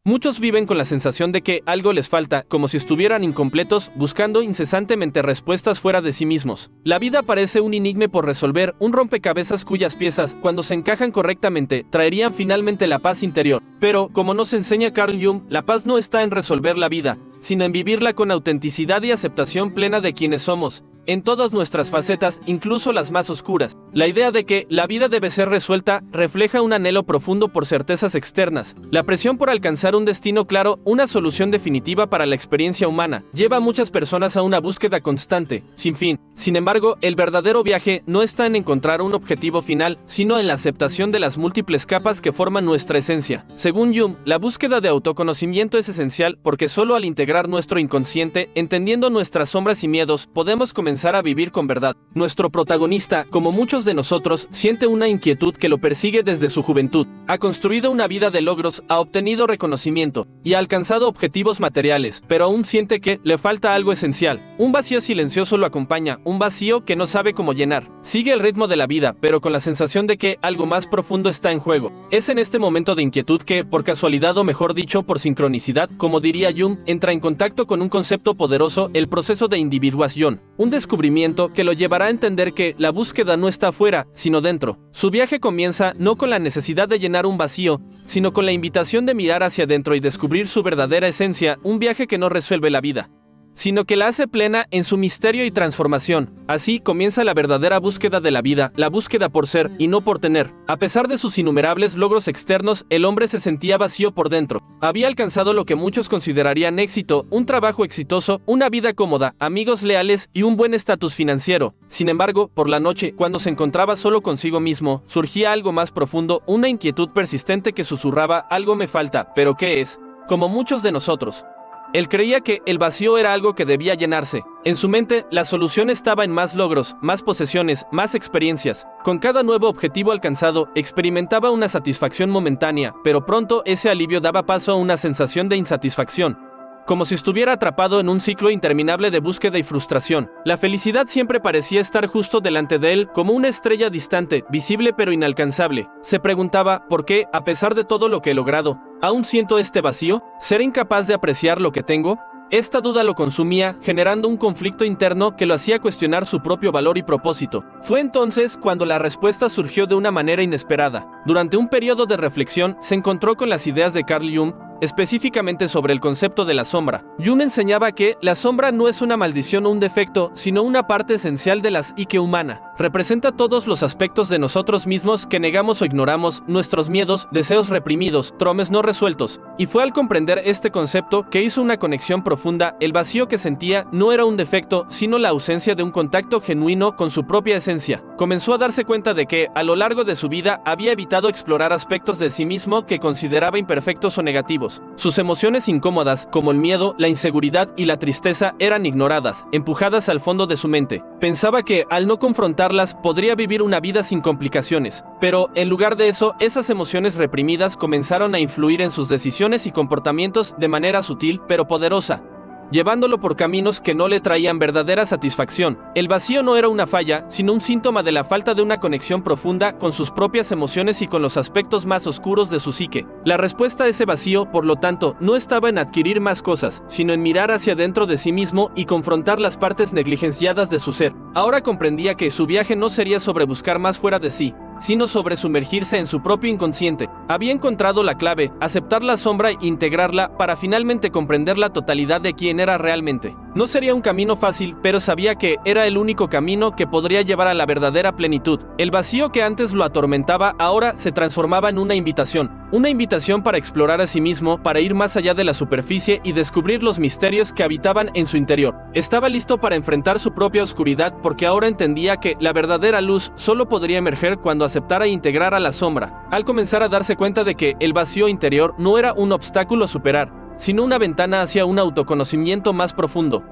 Muchos viven con la sensación de que algo les falta, como si estuvieran incompletos, buscando incesantemente respuestas fuera de sí mismos. La vida parece un enigma por resolver, un rompecabezas cuyas piezas, cuando se encajan correctamente, traerían finalmente la paz interior. Pero, como nos enseña Carl Jung, la paz no está en resolver la vida, sino en vivirla con autenticidad y aceptación plena de quienes somos, en todas nuestras facetas, incluso las más oscuras. La idea de que la vida debe ser resuelta refleja un anhelo profundo por certezas externas. La presión por alcanzar un destino claro, una solución definitiva para la experiencia humana, lleva a muchas personas a una búsqueda constante, sin fin. Sin embargo, el verdadero viaje no está en encontrar un objetivo final, sino en la aceptación de las múltiples capas que forman nuestra esencia. Según Jung, la búsqueda de autoconocimiento es esencial porque solo al integrar nuestro inconsciente, entendiendo nuestras sombras y miedos, podemos comenzar a vivir con verdad. Nuestro protagonista, como muchos de nosotros, siente una inquietud que lo persigue desde su juventud. Ha construido una vida de logros, ha obtenido reconocimiento y ha alcanzado objetivos materiales, pero aún siente que le falta algo esencial. Un vacío silencioso lo acompaña, un vacío que no sabe cómo llenar. Sigue el ritmo de la vida, pero con la sensación de que algo más profundo está en juego. Es en este momento de inquietud que, por casualidad o mejor dicho, por sincronicidad, como diría Jung, entra en contacto con un concepto poderoso, el proceso de individuación. Un descubrimiento que lo llevará a entender que la búsqueda no está afuera, sino dentro. Su viaje comienza no con la necesidad de llenar un vacío, sino con la invitación de mirar hacia adentro y descubrir su verdadera esencia, un viaje que no resuelve la vida, sino que la hace plena en su misterio y transformación. Así comienza la verdadera búsqueda de la vida, la búsqueda por ser y no por tener. A pesar de sus innumerables logros externos, el hombre se sentía vacío por dentro. Había alcanzado lo que muchos considerarían éxito, un trabajo exitoso, una vida cómoda, amigos leales y un buen estatus financiero. Sin embargo, por la noche, cuando se encontraba solo consigo mismo, surgía algo más profundo, una inquietud persistente que susurraba: algo me falta, ¿pero qué es? Como muchos de nosotros, él creía que el vacío era algo que debía llenarse. En su mente, la solución estaba en más logros, más posesiones, más experiencias. Con cada nuevo objetivo alcanzado, experimentaba una satisfacción momentánea, pero pronto ese alivio daba paso a una sensación de insatisfacción, como si estuviera atrapado en un ciclo interminable de búsqueda y frustración. La felicidad siempre parecía estar justo delante de él, como una estrella distante, visible pero inalcanzable. Se preguntaba, ¿por qué, a pesar de todo lo que he logrado, aún siento este vacío? ¿Seré incapaz de apreciar lo que tengo? Esta duda lo consumía, generando un conflicto interno que lo hacía cuestionar su propio valor y propósito. Fue entonces cuando la respuesta surgió de una manera inesperada. Durante un periodo de reflexión, se encontró con las ideas de Carl Jung, específicamente sobre el concepto de la sombra. Jung enseñaba que la sombra no es una maldición o un defecto, sino una parte esencial de la psique humana. Representa todos los aspectos de nosotros mismos que negamos o ignoramos, nuestros miedos, deseos reprimidos, traumas no resueltos. Y fue al comprender este concepto que hizo una conexión profunda. El vacío que sentía no era un defecto, sino la ausencia de un contacto genuino con su propia esencia. Comenzó a darse cuenta de que, a lo largo de su vida, había evitado explorar aspectos de sí mismo que consideraba imperfectos o negativos. Sus emociones incómodas, como el miedo, la inseguridad y la tristeza, eran ignoradas, empujadas al fondo de su mente. Pensaba que, al no confrontarlas, podría vivir una vida sin complicaciones. Pero, en lugar de eso, esas emociones reprimidas comenzaron a influir en sus decisiones y comportamientos de manera sutil pero poderosa, llevándolo por caminos que no le traían verdadera satisfacción. El vacío no era una falla, sino un síntoma de la falta de una conexión profunda con sus propias emociones y con los aspectos más oscuros de su psique. La respuesta a ese vacío, por lo tanto, no estaba en adquirir más cosas, sino en mirar hacia dentro de sí mismo y confrontar las partes negligenciadas de su ser. Ahora comprendía que su viaje no sería sobre buscar más fuera de sí, sino sobre sumergirse en su propio inconsciente. Había encontrado la clave, aceptar la sombra e integrarla para finalmente comprender la totalidad de quién era realmente. No sería un camino fácil, pero sabía que era el único camino que podría llevar a la verdadera plenitud. El vacío que antes lo atormentaba ahora se transformaba en una invitación para explorar a sí mismo, para ir más allá de la superficie y descubrir los misterios que habitaban en su interior. Estaba listo para enfrentar su propia oscuridad porque ahora entendía que la verdadera luz solo podría emerger cuando aceptara e integrara la sombra. Al comenzar a darse cuenta de que el vacío interior no era un obstáculo a superar, sino una ventana hacia un autoconocimiento más profundo,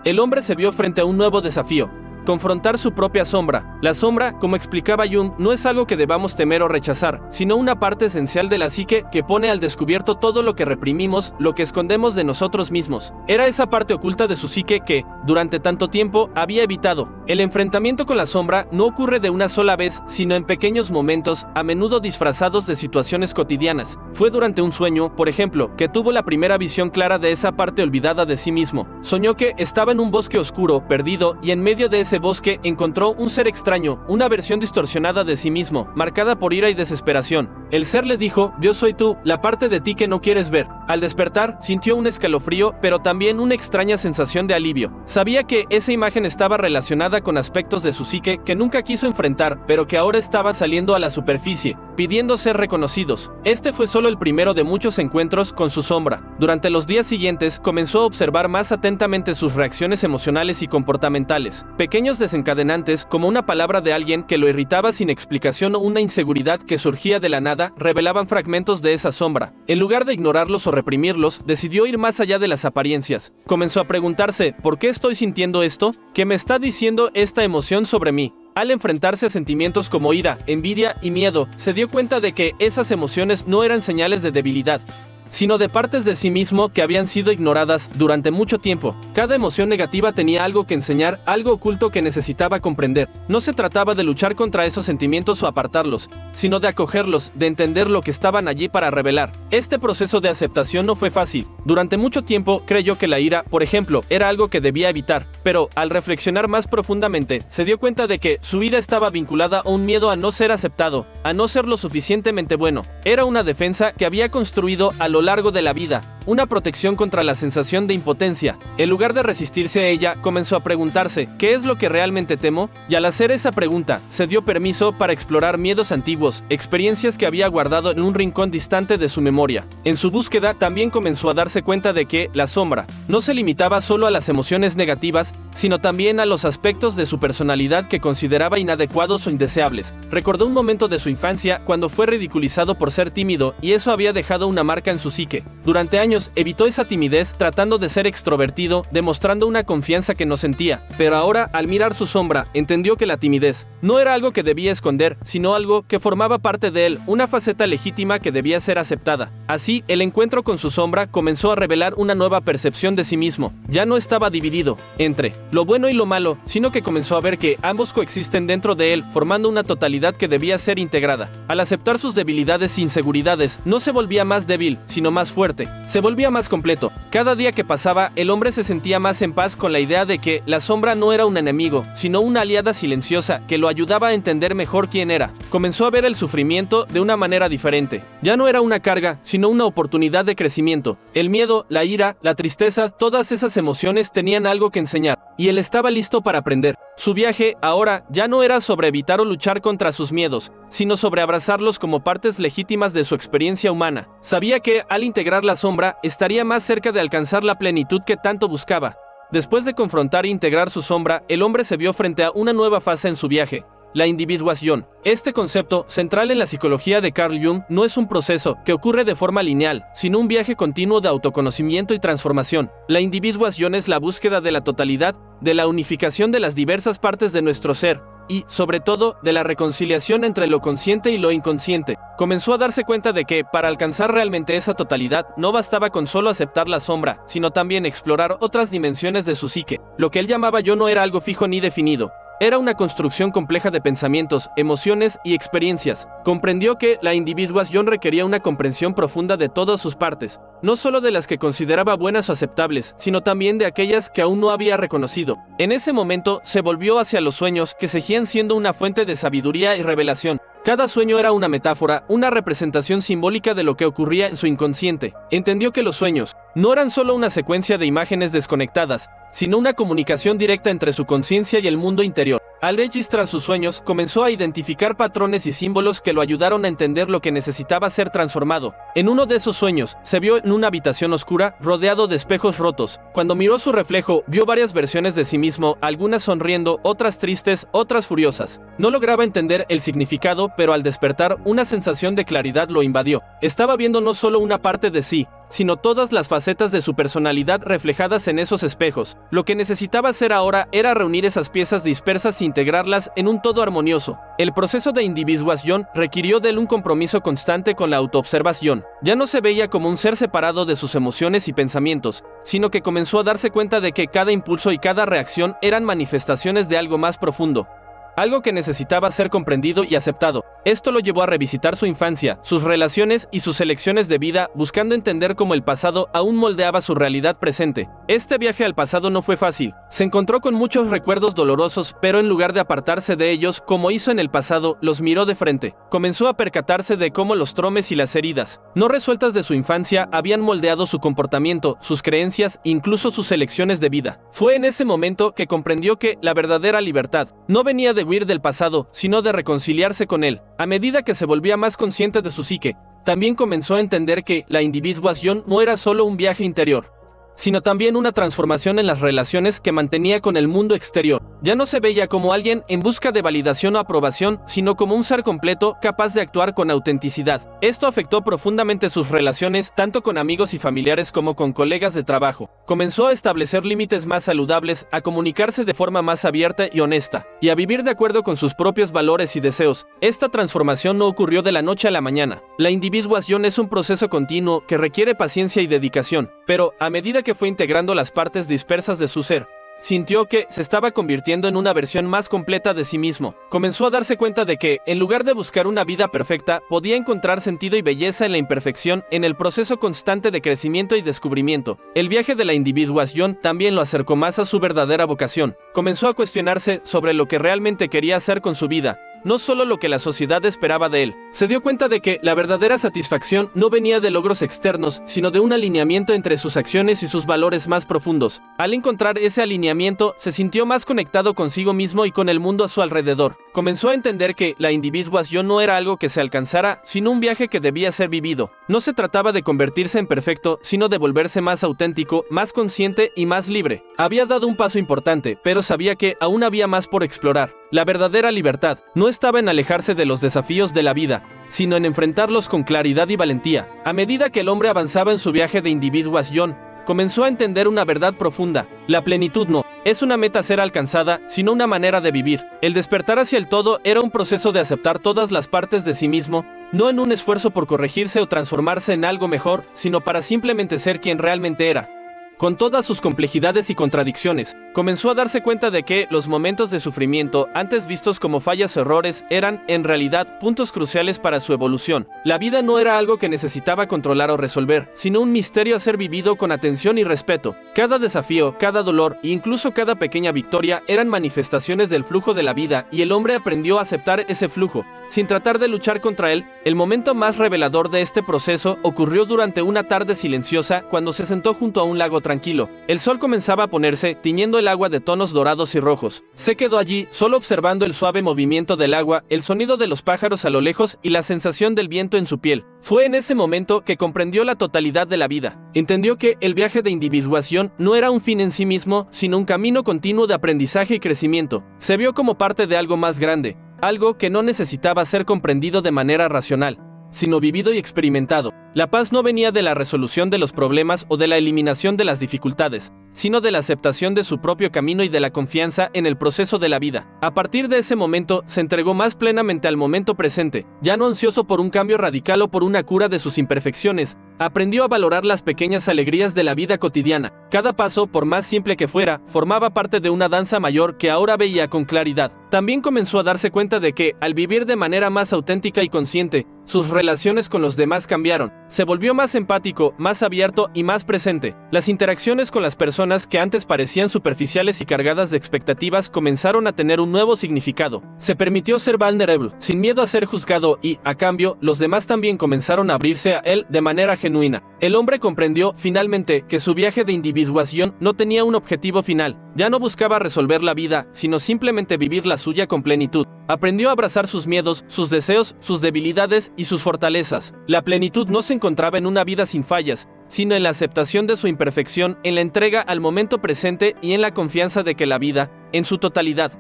el hombre se vio frente a un nuevo desafío: confrontar su propia sombra. La sombra, como explicaba Jung, no es algo que debamos temer o rechazar, sino una parte esencial de la psique que pone al descubierto todo lo que reprimimos, lo que escondemos de nosotros mismos. Era esa parte oculta de su psique que, durante tanto tiempo, había evitado. El enfrentamiento con la sombra no ocurre de una sola vez, sino en pequeños momentos, a menudo disfrazados de situaciones cotidianas. Fue durante un sueño, por ejemplo, que tuvo la primera visión clara de esa parte olvidada de sí mismo. Soñó que estaba en un bosque oscuro, perdido, y en medio de ese bosque encontró un ser extraño, una versión distorsionada de sí mismo, marcada por ira y desesperación. El ser le dijo: yo soy tú, la parte de ti que no quieres ver. Al despertar, sintió un escalofrío, pero también una extraña sensación de alivio. Sabía que esa imagen estaba relacionada con aspectos de su psique que nunca quiso enfrentar, pero que ahora estaba saliendo a la superficie, pidiendo ser reconocidos. Este fue solo el primero de muchos encuentros con su sombra. Durante los días siguientes, comenzó a observar más atentamente sus reacciones emocionales y comportamentales. Pequeños desencadenantes, como una palabra de alguien que lo irritaba sin explicación o una inseguridad que surgía de la nada, revelaban fragmentos de esa sombra. En lugar de ignorarlos o reprimirlos, decidió ir más allá de las apariencias. Comenzó a preguntarse: ¿por qué estoy sintiendo esto? ¿Qué me está diciendo esta emoción sobre mí? Al enfrentarse a sentimientos como ira, envidia y miedo, se dio cuenta de que esas emociones no eran señales de debilidad, sino de partes de sí mismo que habían sido ignoradas durante mucho tiempo. Cada emoción negativa tenía algo que enseñar, algo oculto que necesitaba comprender. No se trataba de luchar contra esos sentimientos o apartarlos, sino de acogerlos, de entender lo que estaban allí para revelar. Este proceso de aceptación no fue fácil. Durante mucho tiempo creyó que la ira, por ejemplo, era algo que debía evitar, pero al reflexionar más profundamente, se dio cuenta de que su ira estaba vinculada a un miedo a no ser aceptado, a no ser lo suficientemente bueno. Era una defensa que había construido a lo largo de la vida, una protección contra la sensación de impotencia. En lugar de resistirse a ella, comenzó a preguntarse: ¿qué es lo que realmente temo? Y al hacer esa pregunta, se dio permiso para explorar miedos antiguos, experiencias que había guardado en un rincón distante de su memoria. En su búsqueda, también comenzó a darse cuenta de que la sombra no se limitaba solo a las emociones negativas, sino también a los aspectos de su personalidad que consideraba inadecuados o indeseables. Recordó un momento de su infancia cuando fue ridiculizado por ser tímido, y eso había dejado una marca en su psique. Durante años evitó esa timidez tratando de ser extrovertido, demostrando una confianza que no sentía, pero ahora, al mirar su sombra, entendió que la timidez no era algo que debía esconder, sino algo que formaba parte de él, una faceta legítima que debía ser aceptada. Así, el encuentro con su sombra comenzó a revelar una nueva percepción de sí mismo. Ya no estaba dividido entre lo bueno y lo malo, sino que comenzó a ver que ambos coexisten dentro de él, formando una totalidad que debía ser integrada. Al aceptar sus debilidades e inseguridades, no se volvía más débil, sino más fuerte. Se volvía más completo. Cada día que pasaba, el hombre se sentía más en paz con la idea de que la sombra no era un enemigo, sino una aliada silenciosa que lo ayudaba a entender mejor quién era. Comenzó a ver el sufrimiento de una manera diferente. Ya no era una carga, sino una oportunidad de crecimiento. El miedo, la ira, la tristeza, todas esas emociones tenían algo que enseñar, y él estaba listo para aprender. Su viaje, ahora, ya no era sobre evitar o luchar contra sus miedos, sino sobre abrazarlos como partes legítimas de su experiencia humana. Sabía que, al integrar la sombra, estaría más cerca de alcanzar la plenitud que tanto buscaba. Después de confrontar e integrar su sombra, el hombre se vio frente a una nueva fase en su viaje: la individuación. Este concepto, central en la psicología de Carl Jung, no es un proceso que ocurre de forma lineal, sino un viaje continuo de autoconocimiento y transformación. La individuación es la búsqueda de la totalidad, de la unificación de las diversas partes de nuestro ser, y, sobre todo, de la reconciliación entre lo consciente y lo inconsciente. Comenzó a darse cuenta de que, para alcanzar realmente esa totalidad, no bastaba con solo aceptar la sombra, sino también explorar otras dimensiones de su psique. Lo que él llamaba yo no era algo fijo ni definido. Era una construcción compleja de pensamientos, emociones y experiencias. Comprendió que la individuación requería una comprensión profunda de todas sus partes, no solo de las que consideraba buenas o aceptables, sino también de aquellas que aún no había reconocido. En ese momento, se volvió hacia los sueños, que seguían siendo una fuente de sabiduría y revelación. Cada sueño era una metáfora, una representación simbólica de lo que ocurría en su inconsciente. Entendió que los sueños no eran solo una secuencia de imágenes desconectadas, sino una comunicación directa entre su conciencia y el mundo interior. Al registrar sus sueños, comenzó a identificar patrones y símbolos que lo ayudaron a entender lo que necesitaba ser transformado. En uno de esos sueños, se vio en una habitación oscura, rodeado de espejos rotos. Cuando miró su reflejo, vio varias versiones de sí mismo, algunas sonriendo, otras tristes, otras furiosas. No lograba entender el significado, pero al despertar, una sensación de claridad lo invadió. Estaba viendo no solo una parte de sí, sino todas las facetas de su personalidad reflejadas en esos espejos. Lo que necesitaba hacer ahora era reunir esas piezas dispersas integrarlas en un todo armonioso. El proceso de individuación requirió de él un compromiso constante con la autoobservación. Ya no se veía como un ser separado de sus emociones y pensamientos, sino que comenzó a darse cuenta de que cada impulso y cada reacción eran manifestaciones de algo más profundo, algo que necesitaba ser comprendido y aceptado. Esto lo llevó a revisitar su infancia, sus relaciones y sus elecciones de vida, buscando entender cómo el pasado aún moldeaba su realidad presente. Este viaje al pasado no fue fácil. Se encontró con muchos recuerdos dolorosos, pero en lugar de apartarse de ellos, como hizo en el pasado, los miró de frente. Comenzó a percatarse de cómo los traumas y las heridas, no resueltas de su infancia, habían moldeado su comportamiento, sus creencias, incluso sus elecciones de vida. Fue en ese momento que comprendió que la verdadera libertad no venía de huir del pasado, sino de reconciliarse con él. A medida que se volvía más consciente de su psique, también comenzó a entender que la individuación no era solo un viaje interior, sino también una transformación en las relaciones que mantenía con el mundo exterior. Ya no se veía como alguien en busca de validación o aprobación, sino como un ser completo, capaz de actuar con autenticidad. Esto afectó profundamente sus relaciones, tanto con amigos y familiares como con colegas de trabajo. Comenzó a establecer límites más saludables, a comunicarse de forma más abierta y honesta, y a vivir de acuerdo con sus propios valores y deseos. Esta transformación no ocurrió de la noche a la mañana. La individuación es un proceso continuo que requiere paciencia y dedicación, pero a medida que fue integrando las partes dispersas de su ser, sintió que se estaba convirtiendo en una versión más completa de sí mismo. Comenzó a darse cuenta de que, en lugar de buscar una vida perfecta, podía encontrar sentido y belleza en la imperfección, en el proceso constante de crecimiento y descubrimiento. El viaje de la individuación también lo acercó más a su verdadera vocación. Comenzó a cuestionarse sobre lo que realmente quería hacer con su vida, no solo lo que la sociedad esperaba de él. Se dio cuenta de que la verdadera satisfacción no venía de logros externos, sino de un alineamiento entre sus acciones y sus valores más profundos. Al encontrar ese alineamiento, se sintió más conectado consigo mismo y con el mundo a su alrededor. Comenzó a entender que la individuación no era algo que se alcanzara, sino un viaje que debía ser vivido. No se trataba de convertirse en perfecto, sino de volverse más auténtico, más consciente y más libre. Había dado un paso importante, pero sabía que aún había más por explorar. La verdadera libertad no estaba en alejarse de los desafíos de la vida, sino en enfrentarlos con claridad y valentía. A medida que el hombre avanzaba en su viaje de individuación, comenzó a entender una verdad profunda. La plenitud no es una meta a ser alcanzada, sino una manera de vivir. El despertar hacia el todo era un proceso de aceptar todas las partes de sí mismo, no en un esfuerzo por corregirse o transformarse en algo mejor, sino para simplemente ser quien realmente era. Con todas sus complejidades y contradicciones, comenzó a darse cuenta de que los momentos de sufrimiento, antes vistos como fallas o errores, eran, en realidad, puntos cruciales para su evolución. La vida no era algo que necesitaba controlar o resolver, sino un misterio a ser vivido con atención y respeto. Cada desafío, cada dolor e incluso cada pequeña victoria eran manifestaciones del flujo de la vida, y el hombre aprendió a aceptar ese flujo, sin tratar de luchar contra él. El momento más revelador de este proceso ocurrió durante una tarde silenciosa, cuando se sentó junto a un lago tranquilo. El sol comenzaba a ponerse, tiñendo el agua de tonos dorados y rojos. Se quedó allí, solo observando el suave movimiento del agua, el sonido de los pájaros a lo lejos y la sensación del viento en su piel. Fue en ese momento que comprendió la totalidad de la vida. Entendió que el viaje de individuación no era un fin en sí mismo, sino un camino continuo de aprendizaje y crecimiento. Se vio como parte de algo más grande, algo que no necesitaba ser comprendido de manera racional, sino vivido y experimentado. La paz no venía de la resolución de los problemas o de la eliminación de las dificultades, sino de la aceptación de su propio camino y de la confianza en el proceso de la vida. A partir de ese momento, se entregó más plenamente al momento presente, ya no ansioso por un cambio radical o por una cura de sus imperfecciones. Aprendió a valorar las pequeñas alegrías de la vida cotidiana. Cada paso, por más simple que fuera, formaba parte de una danza mayor que ahora veía con claridad. También comenzó a darse cuenta de que, al vivir de manera más auténtica y consciente, sus relaciones con los demás cambiaron. Se volvió más empático, más abierto y más presente. Las interacciones con las personas que antes parecían superficiales y cargadas de expectativas comenzaron a tener un nuevo significado. Se permitió ser vulnerable, sin miedo a ser juzgado y, a cambio, los demás también comenzaron a abrirse a él de manera genuina. El hombre comprendió, finalmente, que su viaje de individuación no tenía un objetivo final. Ya no buscaba resolver la vida, sino simplemente vivir la suya con plenitud. Aprendió a abrazar sus miedos, sus deseos, sus debilidades y sus fortalezas. La plenitud no se encontraba en una vida sin fallas, sino en la aceptación de su imperfección, en la entrega al momento presente y en la confianza de que la vida, en su totalidad,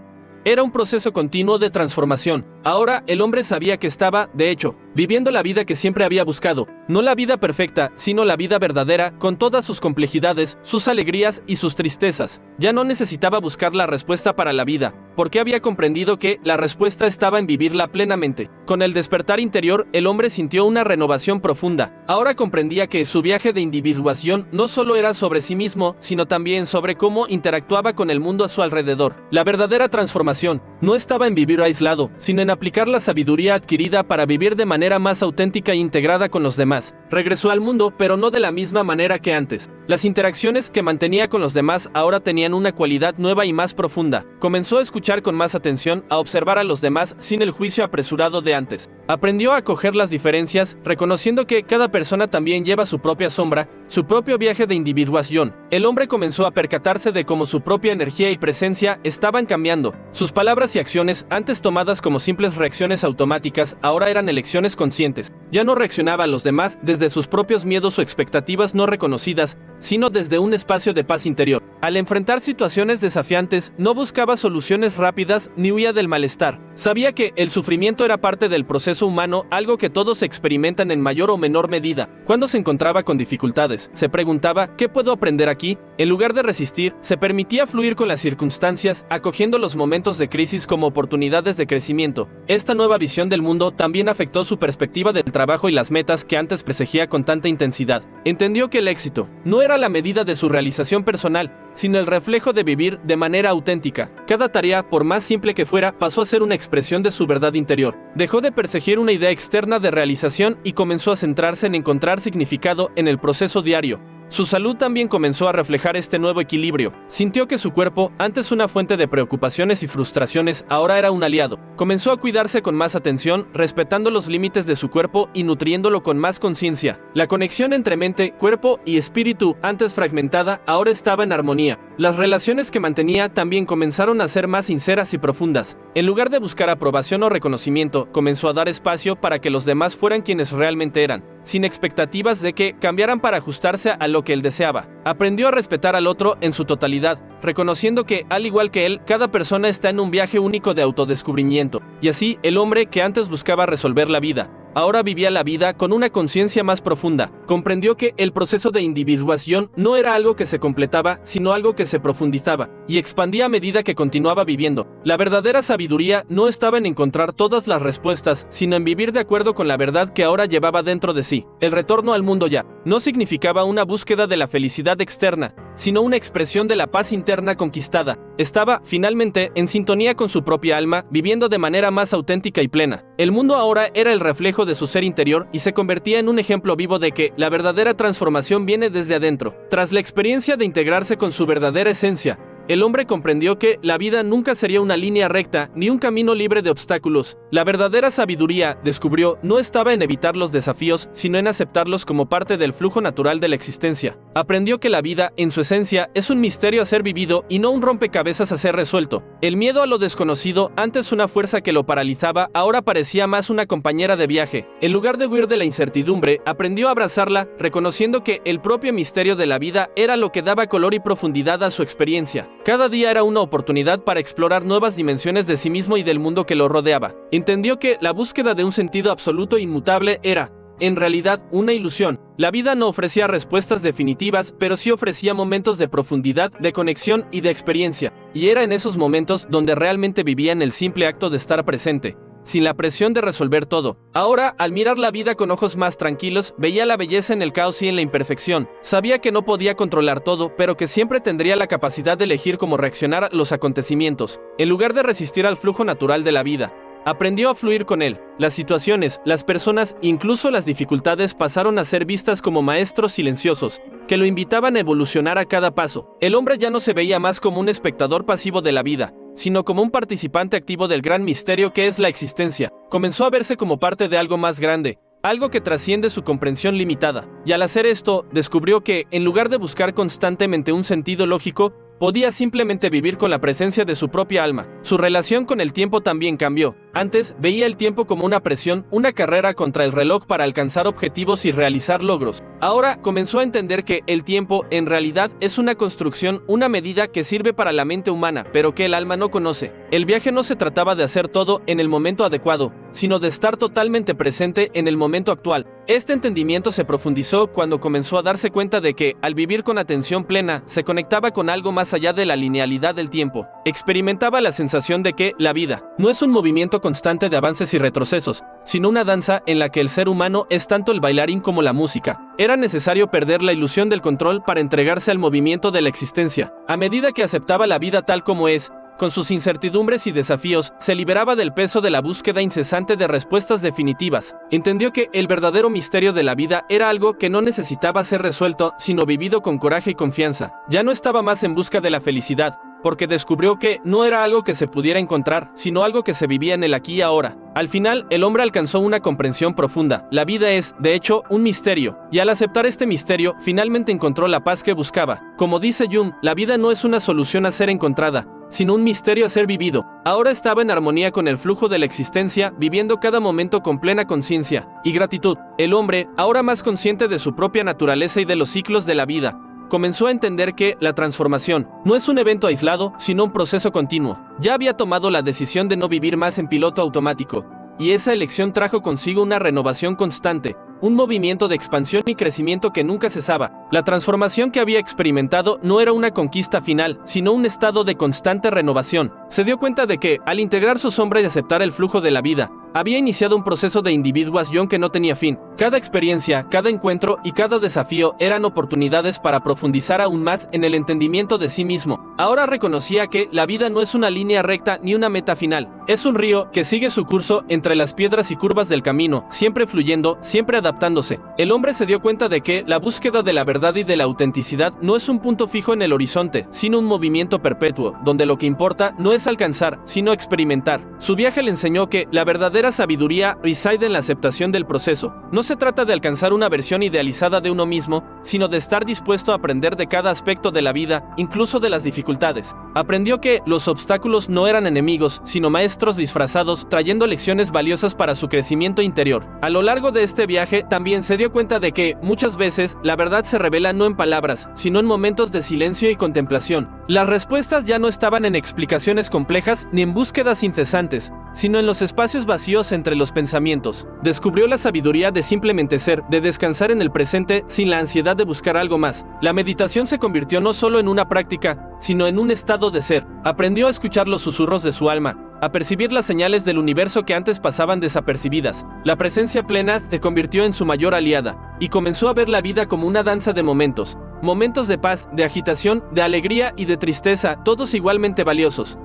era un proceso continuo de transformación. Ahora el hombre sabía que estaba, de hecho, viviendo la vida que siempre había buscado. No la vida perfecta, sino la vida verdadera, con todas sus complejidades, sus alegrías y sus tristezas. Ya no necesitaba buscar la respuesta para la vida, porque había comprendido que la respuesta estaba en vivirla plenamente. Con el despertar interior, el hombre sintió una renovación profunda. Ahora comprendía que su viaje de individuación no solo era sobre sí mismo, sino también sobre cómo interactuaba con el mundo a su alrededor. La verdadera transformación no estaba en vivir aislado, sino en aplicar la sabiduría adquirida para vivir de manera más auténtica e integrada con los demás. Regresó al mundo, pero no de la misma manera que antes. Las interacciones que mantenía con los demás ahora tenían una cualidad nueva y más profunda. Comenzó a escuchar con más atención, a observar a los demás sin el juicio apresurado de antes. Aprendió a acoger las diferencias, reconociendo que cada persona también lleva su propia sombra, su propio viaje de individuación. El hombre comenzó a percatarse de cómo su propia energía y presencia estaban cambiando. Sus palabras y acciones, antes tomadas como simples reacciones automáticas, ahora eran elecciones conscientes. Ya no reaccionaba a los demás desde sus propios miedos o expectativas no reconocidas, sino desde un espacio de paz interior. Al enfrentar situaciones desafiantes, no buscaba soluciones rápidas ni huía del malestar. Sabía que el sufrimiento era parte del proceso humano, algo que todos experimentan en mayor o menor medida. Cuando se encontraba con dificultades, se preguntaba, ¿qué puedo aprender aquí? En lugar de resistir, se permitía fluir con las circunstancias, acogiendo los momentos de crisis como oportunidades de crecimiento. Esta nueva visión del mundo también afectó su perspectiva del trabajo y las metas que antes perseguía con tanta intensidad. Entendió que el éxito no era la medida de su realización personal, sino el reflejo de vivir de manera auténtica. Cada tarea, por más simple que fuera, pasó a ser una expresión de su verdad interior. Dejó de perseguir una idea externa de realización y comenzó a centrarse en encontrar significado en el proceso diario. Su salud también comenzó a reflejar este nuevo equilibrio. Sintió que su cuerpo, antes una fuente de preocupaciones y frustraciones, ahora era un aliado. Comenzó a cuidarse con más atención, respetando los límites de su cuerpo y nutriéndolo con más conciencia. La conexión entre mente, cuerpo y espíritu, antes fragmentada, ahora estaba en armonía. Las relaciones que mantenía también comenzaron a ser más sinceras y profundas. En lugar de buscar aprobación o reconocimiento, comenzó a dar espacio para que los demás fueran quienes realmente eran, sin expectativas de que cambiaran para ajustarse a lo que él deseaba. Aprendió a respetar al otro en su totalidad, reconociendo que, al igual que él, cada persona está en un viaje único de autodescubrimiento. Y así, el hombre que antes buscaba resolver la vida, ahora vivía la vida con una conciencia más profunda. Comprendió que el proceso de individuación no era algo que se completaba, sino algo que se profundizaba y expandía a medida que continuaba viviendo. La verdadera sabiduría no estaba en encontrar todas las respuestas, sino en vivir de acuerdo con la verdad que ahora llevaba dentro de sí. El retorno al mundo ya no significaba una búsqueda de la felicidad externa, sino una expresión de la paz interna conquistada. Estaba, finalmente, en sintonía con su propia alma, viviendo de manera más auténtica y plena. El mundo ahora era el reflejo de su ser interior y se convertía en un ejemplo vivo de que la verdadera transformación viene desde adentro. Tras la experiencia de integrarse con su verdadera esencia, el hombre comprendió que la vida nunca sería una línea recta ni un camino libre de obstáculos. La verdadera sabiduría, descubrió, no estaba en evitar los desafíos, sino en aceptarlos como parte del flujo natural de la existencia. Aprendió que la vida, en su esencia, es un misterio a ser vivido y no un rompecabezas a ser resuelto. El miedo a lo desconocido, antes una fuerza que lo paralizaba, ahora parecía más una compañera de viaje. En lugar de huir de la incertidumbre, aprendió a abrazarla, reconociendo que el propio misterio de la vida era lo que daba color y profundidad a su experiencia. Cada día era una oportunidad para explorar nuevas dimensiones de sí mismo y del mundo que lo rodeaba. Entendió que la búsqueda de un sentido absoluto e inmutable era, en realidad, una ilusión. La vida no ofrecía respuestas definitivas, pero sí ofrecía momentos de profundidad, de conexión y de experiencia. Y era en esos momentos donde realmente vivía en el simple acto de estar presente, sin la presión de resolver todo. Ahora, al mirar la vida con ojos más tranquilos, veía la belleza en el caos y en la imperfección. Sabía que no podía controlar todo, pero que siempre tendría la capacidad de elegir cómo reaccionar a los acontecimientos, en lugar de resistir al flujo natural de la vida. Aprendió a fluir con él. Las situaciones, las personas, incluso las dificultades pasaron a ser vistas como maestros silenciosos, que lo invitaban a evolucionar a cada paso. El hombre ya no se veía más como un espectador pasivo de la vida, sino como un participante activo del gran misterio que es la existencia. Comenzó a verse como parte de algo más grande, algo que trasciende su comprensión limitada. Y al hacer esto, descubrió que, en lugar de buscar constantemente un sentido lógico, podía simplemente vivir con la presencia de su propia alma. Su relación con el tiempo también cambió. Antes, veía el tiempo como una presión, una carrera contra el reloj para alcanzar objetivos y realizar logros. Ahora comenzó a entender que el tiempo, en realidad, es una construcción, una medida que sirve para la mente humana, pero que el alma no conoce. El viaje no se trataba de hacer todo en el momento adecuado, sino de estar totalmente presente en el momento actual. Este entendimiento se profundizó cuando comenzó a darse cuenta de que, al vivir con atención plena, se conectaba con algo más allá de la linealidad del tiempo. Experimentaba la sensación de que la vida no es un movimiento constante de avances y retrocesos, sino una danza en la que el ser humano es tanto el bailarín como la música. Era necesario perder la ilusión del control para entregarse al movimiento de la existencia. A medida que aceptaba la vida tal como es, con sus incertidumbres y desafíos, se liberaba del peso de la búsqueda incesante de respuestas definitivas. Entendió que el verdadero misterio de la vida era algo que no necesitaba ser resuelto, sino vivido con coraje y confianza. Ya no estaba más en busca de la felicidad, porque descubrió que no era algo que se pudiera encontrar, sino algo que se vivía en el aquí y ahora. Al final, el hombre alcanzó una comprensión profunda. La vida es, de hecho, un misterio, y al aceptar este misterio, finalmente encontró la paz que buscaba. Como dice Jung, la vida no es una solución a ser encontrada, sino un misterio a ser vivido. Ahora estaba en armonía con el flujo de la existencia, viviendo cada momento con plena conciencia y gratitud. El hombre, ahora más consciente de su propia naturaleza y de los ciclos de la vida, comenzó a entender que la transformación no es un evento aislado, sino un proceso continuo. Ya había tomado la decisión de no vivir más en piloto automático, y esa elección trajo consigo una renovación constante, un movimiento de expansión y crecimiento que nunca cesaba. La transformación que había experimentado no era una conquista final, sino un estado de constante renovación. Se dio cuenta de que, al integrar su sombra y aceptar el flujo de la vida, había iniciado un proceso de individuación que no tenía fin. Cada experiencia, cada encuentro y cada desafío eran oportunidades para profundizar aún más en el entendimiento de sí mismo. Ahora reconocía que la vida no es una línea recta ni una meta final. Es un río que sigue su curso entre las piedras y curvas del camino, siempre fluyendo, siempre adaptándose. El hombre se dio cuenta de que la búsqueda de la verdad y de la autenticidad no es un punto fijo en el horizonte, sino un movimiento perpetuo, donde lo que importa no es alcanzar, sino experimentar. Su viaje le enseñó que la verdadera sabiduría reside en la aceptación del proceso. No se trata de alcanzar una versión idealizada de uno mismo, sino de estar dispuesto a aprender de cada aspecto de la vida, incluso de las dificultades. Aprendió que los obstáculos no eran enemigos, sino maestros disfrazados, trayendo lecciones valiosas para su crecimiento interior. A lo largo de este viaje, también se dio cuenta de que, muchas veces, la verdad se revela no en palabras, sino en momentos de silencio y contemplación. Las respuestas ya no estaban en explicaciones complejas ni en búsquedas incesantes, sino en los espacios vacíos entre los pensamientos. Descubrió la sabiduría de simplemente ser, de descansar en el presente sin la ansiedad de buscar algo más. La meditación se convirtió no solo en una práctica, sino en un estado de ser. Aprendió a escuchar los susurros de su alma, a percibir las señales del universo que antes pasaban desapercibidas. La presencia plena se convirtió en su mayor aliada, y comenzó a ver la vida como una danza de momentos. Momentos de paz, de agitación, de alegría y de tristeza, todos igualmente valiosos,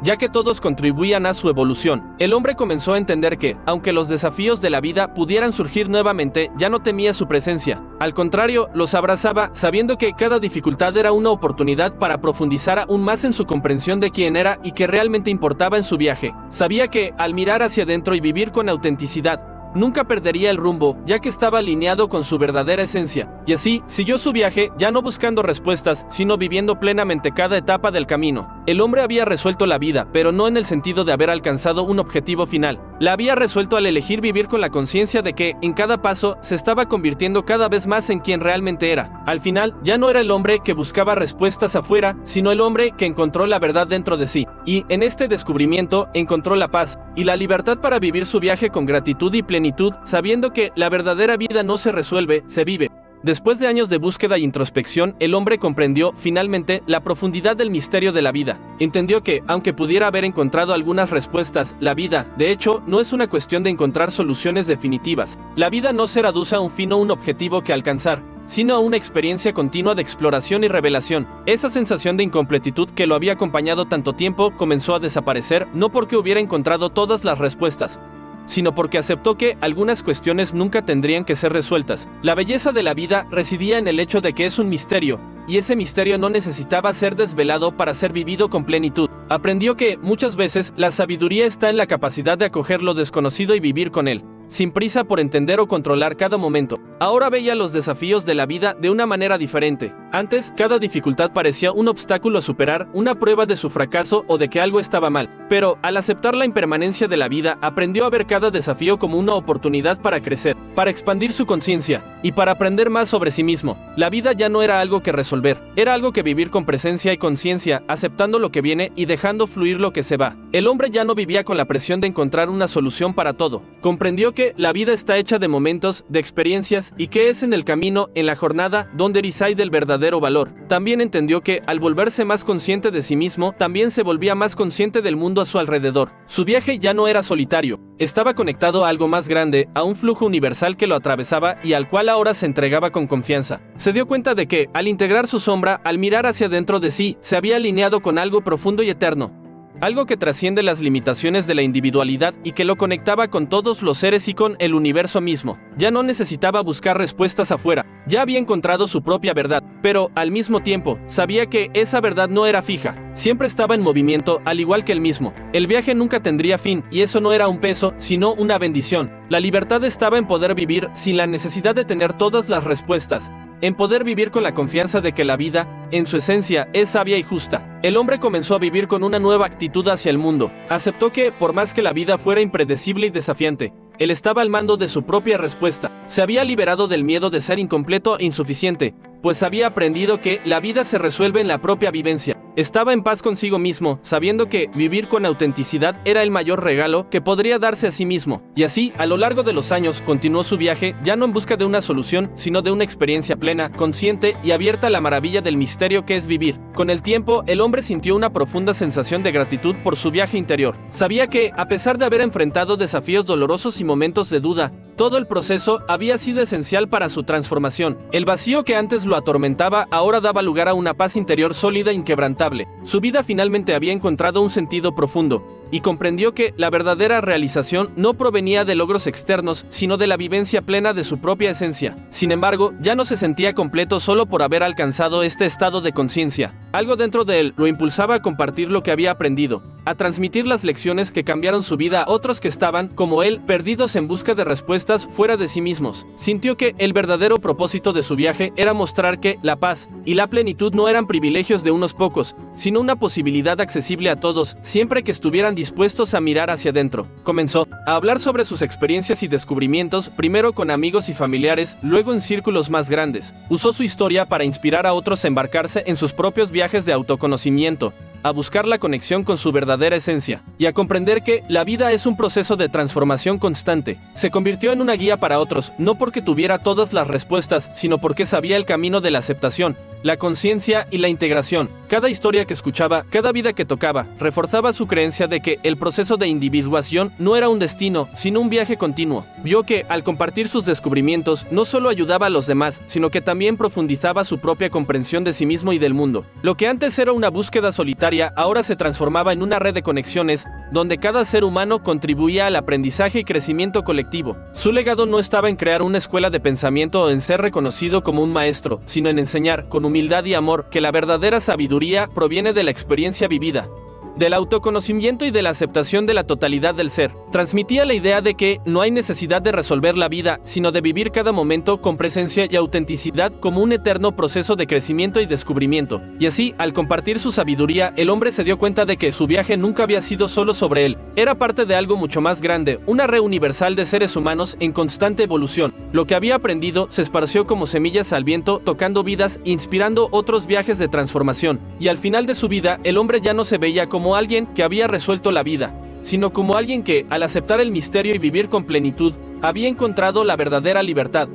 ya que todos contribuían a su evolución. El hombre comenzó a entender que, aunque los desafíos de la vida pudieran surgir nuevamente, ya no temía su presencia. Al contrario, los abrazaba, sabiendo que cada dificultad era una oportunidad para profundizar aún más en su comprensión de quién era y qué realmente importaba en su viaje. Sabía que, al mirar hacia adentro y vivir con autenticidad, nunca perdería el rumbo, ya que estaba alineado con su verdadera esencia. Y así, siguió su viaje, ya no buscando respuestas, sino viviendo plenamente cada etapa del camino. El hombre había resuelto la vida, pero no en el sentido de haber alcanzado un objetivo final. La había resuelto al elegir vivir con la conciencia de que, en cada paso, se estaba convirtiendo cada vez más en quien realmente era. Al final, ya no era el hombre que buscaba respuestas afuera, sino el hombre que encontró la verdad dentro de sí. Y, en este descubrimiento, encontró la paz y la libertad para vivir su viaje con gratitud y plenitud, sabiendo que la verdadera vida no se resuelve, se vive. Después de años de búsqueda e introspección, el hombre comprendió, finalmente, la profundidad del misterio de la vida. Entendió que, aunque pudiera haber encontrado algunas respuestas, la vida, de hecho, no es una cuestión de encontrar soluciones definitivas. La vida no se reduce a un fin o un objetivo que alcanzar, sino a una experiencia continua de exploración y revelación. Esa sensación de incompletitud que lo había acompañado tanto tiempo comenzó a desaparecer, no porque hubiera encontrado todas las respuestas, sino porque aceptó que algunas cuestiones nunca tendrían que ser resueltas. La belleza de la vida residía en el hecho de que es un misterio, y ese misterio no necesitaba ser desvelado para ser vivido con plenitud. Aprendió que, muchas veces, la sabiduría está en la capacidad de acoger lo desconocido y vivir con él. sin prisa por entender o controlar cada momento. Ahora veía los desafíos de la vida de una manera diferente. Antes, cada dificultad parecía un obstáculo a superar, una prueba de su fracaso o de que algo estaba mal. Pero, al aceptar la impermanencia de la vida, aprendió a ver cada desafío como una oportunidad para crecer, para expandir su conciencia y para aprender más sobre sí mismo. La vida ya no era algo que resolver, era algo que vivir con presencia y conciencia, aceptando lo que viene y dejando fluir lo que se va. El hombre ya no vivía con la presión de encontrar una solución para todo. Comprendió que la vida está hecha de momentos, de experiencias, y que es en el camino, en la jornada, donde reside el verdadero valor. También entendió que, al volverse más consciente de sí mismo, también se volvía más consciente del mundo a su alrededor. Su viaje ya no era solitario. Estaba conectado a algo más grande, a un flujo universal que lo atravesaba y al cual ahora se entregaba con confianza. Se dio cuenta de que, al integrar su sombra, al mirar hacia dentro de sí, se había alineado con algo profundo y eterno. Algo que trasciende las limitaciones de la individualidad y que lo conectaba con todos los seres y con el universo mismo. Ya no necesitaba buscar respuestas afuera, ya había encontrado su propia verdad, pero, al mismo tiempo, sabía que esa verdad no era fija, siempre estaba en movimiento, al igual que él mismo. El viaje nunca tendría fin, y eso no era un peso, sino una bendición. La libertad estaba en poder vivir sin la necesidad de tener todas las respuestas, en poder vivir con la confianza de que la vida, en su esencia, es sabia y justa. El hombre comenzó a vivir con una nueva actitud hacia el mundo. Aceptó que, por más que la vida fuera impredecible y desafiante, él estaba al mando de su propia respuesta. Se había liberado del miedo de ser incompleto e insuficiente, pues había aprendido que la vida se resuelve en la propia vivencia. Estaba en paz consigo mismo, sabiendo que vivir con autenticidad era el mayor regalo que podría darse a sí mismo. Y así, a lo largo de los años, continuó su viaje, ya no en busca de una solución, sino de una experiencia plena, consciente y abierta a la maravilla del misterio que es vivir. Con el tiempo, el hombre sintió una profunda sensación de gratitud por su viaje interior. Sabía que, a pesar de haber enfrentado desafíos dolorosos y momentos de duda, todo el proceso había sido esencial para su transformación. El vacío que antes lo atormentaba ahora daba lugar a una paz interior sólida e inquebrantable. Su vida finalmente había encontrado un sentido profundo, y comprendió que la verdadera realización no provenía de logros externos, sino de la vivencia plena de su propia esencia. Sin embargo, ya no se sentía completo solo por haber alcanzado este estado de conciencia. Algo dentro de él lo impulsaba a compartir lo que había aprendido, a transmitir las lecciones que cambiaron su vida a otros que estaban, como él, perdidos en busca de respuestas fuera de sí mismos. Sintió que el verdadero propósito de su viaje era mostrar que la paz y la plenitud no eran privilegios de unos pocos, sino una posibilidad accesible a todos, siempre que estuvieran dispuestos a mirar hacia adentro. Comenzó a hablar sobre sus experiencias y descubrimientos, primero con amigos y familiares, luego en círculos más grandes. Usó su historia para inspirar a otros a embarcarse en sus propios viajes de autoconocimiento, a buscar la conexión con su verdadera esencia, y a comprender que la vida es un proceso de transformación constante. Se convirtió en una guía para otros, no porque tuviera todas las respuestas, sino porque sabía el camino de la aceptación, la conciencia y la integración. Cada historia que escuchaba, cada vida que tocaba, reforzaba su creencia de que el proceso de individuación no era un destino, sino un viaje continuo. Vio que, al compartir sus descubrimientos, no solo ayudaba a los demás, sino que también profundizaba su propia comprensión de sí mismo y del mundo. Lo que antes era una búsqueda solitaria, ahora se transformaba en una red de conexiones, donde cada ser humano contribuía al aprendizaje y crecimiento colectivo. Su legado no estaba en crear una escuela de pensamiento o en ser reconocido como un maestro, sino en enseñar, con humildad y amor, que la verdadera sabiduría proviene de la experiencia vivida, del autoconocimiento y de la aceptación de la totalidad del ser. Transmitía la idea de que no hay necesidad de resolver la vida, sino de vivir cada momento con presencia y autenticidad como un eterno proceso de crecimiento y descubrimiento. Y así, al compartir su sabiduría, el hombre se dio cuenta de que su viaje nunca había sido solo sobre él. Era parte de algo mucho más grande, una red universal de seres humanos en constante evolución. Lo que había aprendido se esparció como semillas al viento, tocando vidas, inspirando otros viajes de transformación. Y al final de su vida, el hombre ya no se veía como alguien que había resuelto la vida, sino como alguien que, al aceptar el misterio y vivir con plenitud, había encontrado la verdadera libertad.